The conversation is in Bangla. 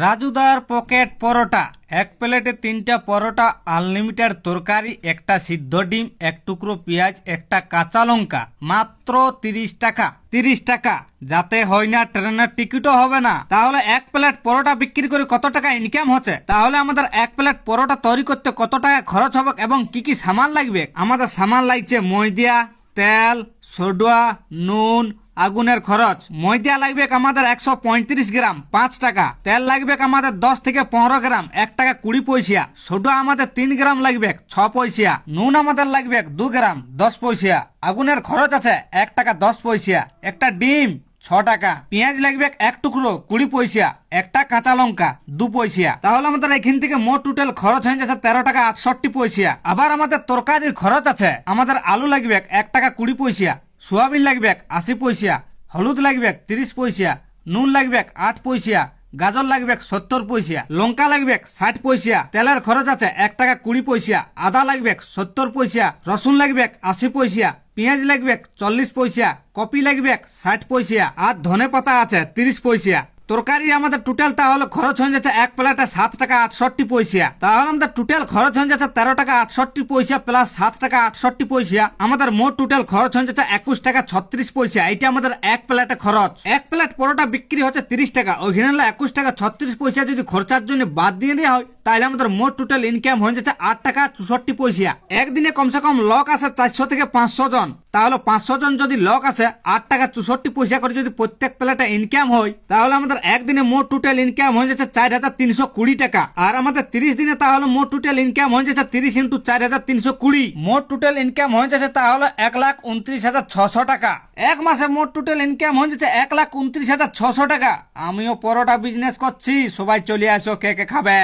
রাজুদার পকেট পরোটা, এক প্লেটে 3টা পরোটা, আনলিমিটেড তরকারি, একটা সিদ্ধ ডিম, এক টুকরো পেঁয়াজ, একটা কাঁচা লঙ্কা, মাত্র 30 টাকা। 30 টাকা, যাতে হয় না ট্রেনের টিকিটও হবে না। তাহলে এক প্লেট পরোটা বিক্রি করে কত টাকা ইনকাম হচ্ছে? তাহলে আমাদের এক প্লেট পরোটা তৈরি করতে কত টাকা খরচ হবে এবং কি কি সামান লাগবে? আমাদের সামান লাগছে ময়দা, তেল, সোডা, নুন, আগুনের খরচ। ময়দা লাগবে আমাদের 135 গ্রাম, 5 টাকা। তেল লাগবে আমাদের 10 থেকে 15 গ্রাম, 1 টাকা 20 পয়সা। সোডা আমাদের 3 গ্রাম লাগবে, 6 পয়সা। নুন আমাদের লাগবে 2 গ্রাম, 10 পয়সা। আগুনের খরচ আছে 1 টাকা 10 পয়সা। একটা ডিম 6 টাকা। পেঁয়াজ লাগবে 1 টুকরো, 20 পয়সা। একটা কাঁচা লঙ্কা 2 পয়সা। তাহলে আমাদের এখান থেকে মোট টোটাল খরচ হয়ে যাচ্ছে 13 টাকা 68 পয়সা। আবার আমাদের তরকারির খরচ আছে। আমাদের আলু লাগবে 1 টাকা 20 পয়সা, সোয়াবিন লাগবে 80 পয়সা, হলুদ লাগবে 30 পয়সা, নুন লাগবে 8 পয়সা, গাজর লাগবে 70 পয়সা, লঙ্কা লাগবে 60 পয়সা। তেলের খরচ আছে 1 টাকা 20 পয়সা। আদা লাগবে 70 পয়সা, রসুন লাগবে 80 পয়সা, পেঁয়াজ লাগবে 40 পয়সা, কপি লাগবে 60 পয়সা, আর ধনে পাতা আছে 30 পয়সা। তরকারি আমাদের টোটাল তাহলে খরচ হয়ে যাচ্ছে এক প্লেটে 7 টাকা 68 পয়সা। তাহলে আমাদের টোটাল খরচ হয়ে যাচ্ছে 13 টাকা 68 পয়সা প্লাস 7 টাকা 68 পয়সা। আমাদের মোট টোটাল খরচ হয়ে যাচ্ছে 21 টাকা 36 পয়সা। এটা আমাদের এক প্লেটে খরচ। এক প্লেট পরোটা বিক্রি হচ্ছে 30 টাকা, ওইখানে 21 টাকা 36 পয়সা যদি খরচার জন্য বাদ দিয়ে দেওয়া হয়, তাহলে আমাদের মোট টোটাল ইনকাম হয়ে যাচ্ছে 8 টাকা 64 পয়সা। একদিনে কমসে কম লোক আসে 400 থেকে 500 জন। তাহলে 500 জন যদি লোক আসে 8 টাকা 64 পয়সা করে যদি প্রত্যেক প্লেটে ইনকাম হয়, তাহলে আমাদের একদিনে মোট টোটাল ইনকাম হয়ে যাচ্ছে 4320 টাকা। আর আমাদের 30 দিনে তাহলে মোট টোটাল ইনকাম হয়ে যাচ্ছে 30 × 4320। মোট টোটাল ইনকাম হয়ে যাচ্ছে তাহলে 1,29,600 টাকা। এক মাসে মোট টোটাল ইনকাম হয়ে যাচ্ছে 1,29,600 টাকা। আমিও পরোটা বিজনেস করছি, সবাই চলে আসো, কে কে খাবে?